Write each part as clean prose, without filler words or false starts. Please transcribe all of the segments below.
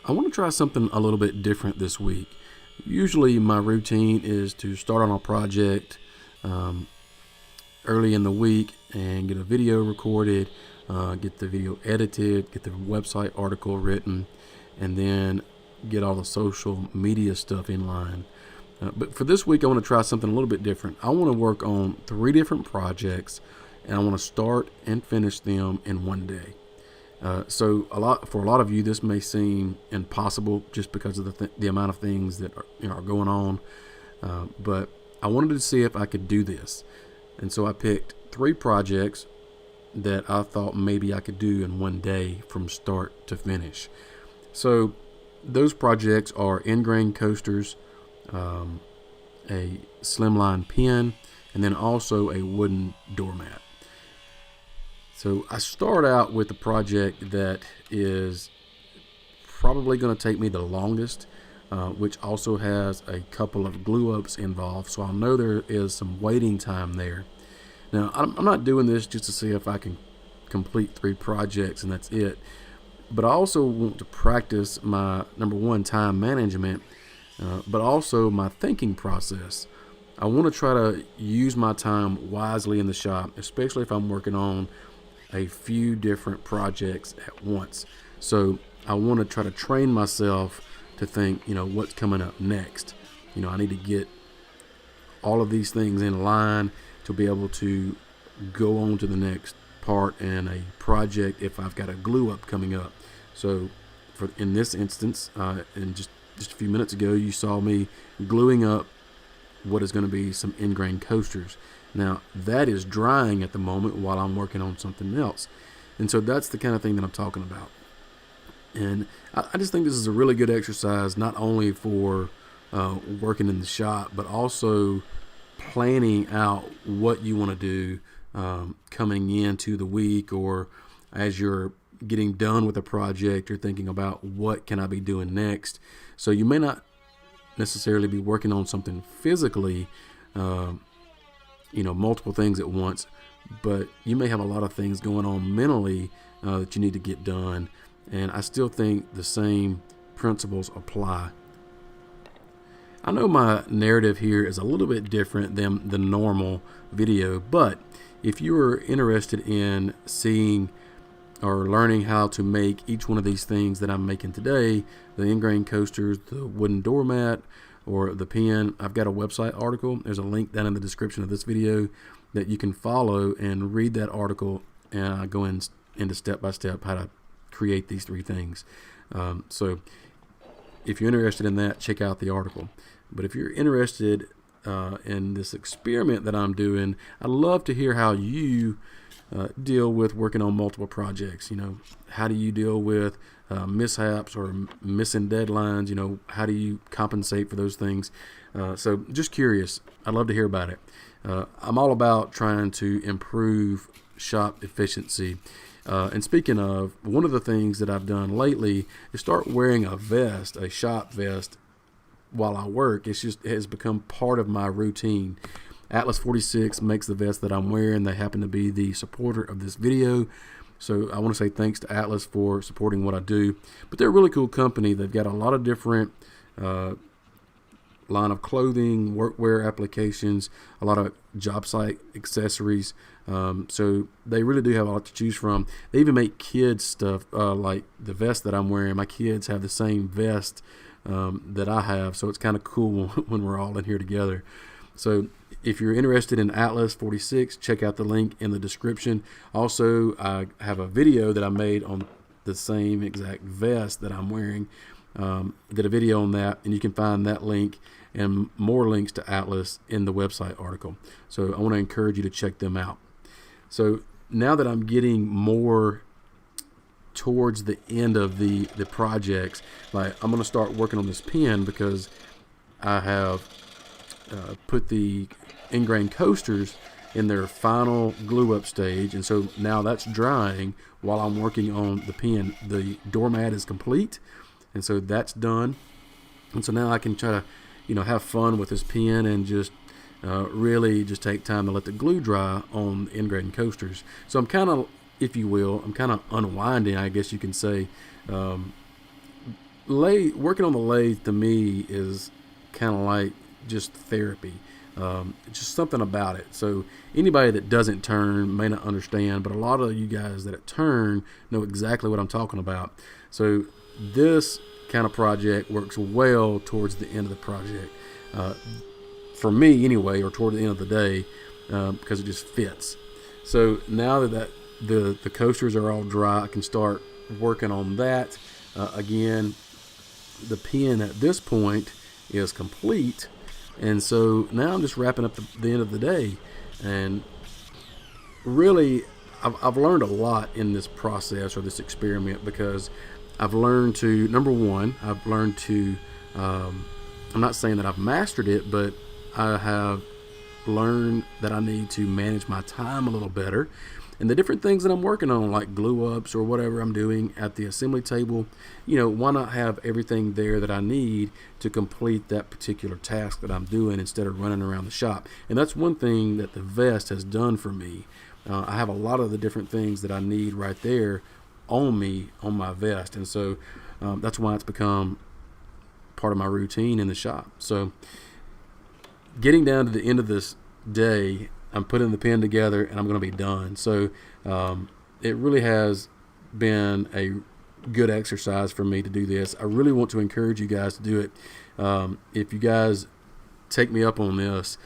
I want to try something a little bit different this week. Usually, my routine is to start on a project um, early in the week and get a video recorded, get the video edited, get the website article written, and then get all the social media stuff in line. But for this week, I want to try something a little bit different. I want to work on 3 different projects, and I want to start and finish them in one day. So for a lot of you, this may seem impossible just because of the amount of things that are going on. But I wanted to see if I could do this, and so I picked 3 projects that I thought maybe I could do in one day from start to finish. So those projects are ingrain coasters, a slimline pen, and then also a wooden doormat. So I start out with a project that is probably going to take me the longest, which also has a couple of glue ups involved. So I know there is some waiting time there. Now, I'm not doing this just to see if I can complete 3 projects and that's it. But I also want to practice my, number one, time management, but also my thinking process. I want to try to use my time wisely in the shop, especially if I'm working on a few different projects at once. So I want to try to train myself to think, what's coming up next. I need to get all of these things in line to be able to go on to the next part in a project if I've got a glue up coming up. So in this instance, and just a few minutes ago, you saw me gluing up what is going to be some ingrain coasters. Now, that is drying at the moment while I'm working on something else. And so that's the kind of thing that I'm talking about. And I just think this is a really good exercise, not only for working in the shop, but also planning out what you want to do coming into the week, or as you're getting done with a project, you're thinking about what can I be doing next. So you may not necessarily be working on something physically, multiple things at once, but you may have a lot of things going on mentally that you need to get done. And I still think the same principles apply. I know my narrative here is a little bit different than the normal video, but if you are interested in seeing or learning how to make each one of these things that I'm making today, the ingrain coasters, the wooden doormat, or the pen, I've got a website article. There's a link down in the description of this video that you can follow and read that article, and I go into step by step how to create these 3 things. So if you're interested in that, check out the article. But if you're interested in this experiment that I'm doing, I'd love to hear how you deal with working on multiple projects. How do you deal with mishaps or missing deadlines? How do you compensate for those things? So just curious. I'd love to hear about it. I'm all about trying to improve shop efficiency. And speaking of, one of the things that I've done lately is start wearing a vest, a shop vest, while I work. It has become part of my routine. Atlas 46 makes the vest that I'm wearing. They happen to be the supporter of this video. So I want to say thanks to Atlas for supporting what I do. But they're a really cool company. They've got a lot of different line of clothing, workwear applications, a lot of job site accessories. So they really do have a lot to choose from. They even make kids stuff, like the vest that I'm wearing. My kids have the same vest that I have. So it's kind of cool when we're all in here together. So if you're interested in Atlas 46, check out the link in the description. Also, I have a video that I made on the same exact vest that I'm wearing. Did a video on that, and you can find that link and more links to Atlas in the website article. So I want to encourage you to check them out. So now that I'm getting more towards the end of the projects, like I'm going to start working on this pen because I have put the ingrain coasters in their final glue up stage, and so now that's drying while I'm working on the pen. The doormat is complete, and so that's done, and so now I can try to have fun with this pen and just really just take time to let the glue dry on the ingrain coasters. So I'm kind of, if you will, I'm kind of unwinding, I guess you can say, working on the lathe to me is kind of like just therapy. Just something about it. So anybody that doesn't turn may not understand, but a lot of you guys that turn know exactly what I'm talking about. So this kind of project works well towards the end of the project. For me anyway, or toward the end of the day, because it just fits. So now that the coasters are all dry, I can start working on that. Again, the pen at this point is complete, and so now I'm just wrapping up the end of the day. And really, I've learned a lot in this process or this experiment, because I've learned to, number one, I've learned to, I'm not saying that I've mastered it, but I have learned that I need to manage my time a little better. And the different things that I'm working on, like glue ups or whatever I'm doing at the assembly table, why not have everything there that I need to complete that particular task that I'm doing, instead of running around the shop. And that's one thing that the vest has done for me. I have a lot of the different things that I need right there on me, on my vest. And so that's why it's become part of my routine in the shop. So getting down to the end of this day, I'm putting the pen together and I'm going to be done. So it really has been a good exercise for me to do this. I really want to encourage you guys to do it. If you guys take me up on this,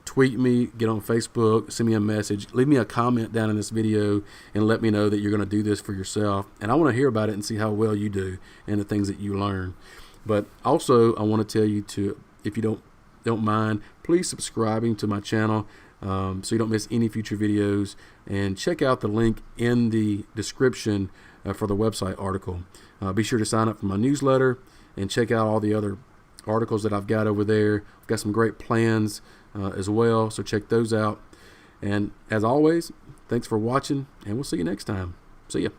tweet me, get on Facebook, send me a message, leave me a comment down in this video, and let me know that you're going to do this for yourself. And I want to hear about it and see how well you do and the things that you learn. But also, I want to tell you to, if you don't mind, please subscribing to my channel, so you don't miss any future videos, and check out the link in the description for the website article. Be sure to sign up for my newsletter and check out all the other articles that I've got over there. I've got some great plans as well, so check those out. And as always, thanks for watching, and we'll see you next time. See ya.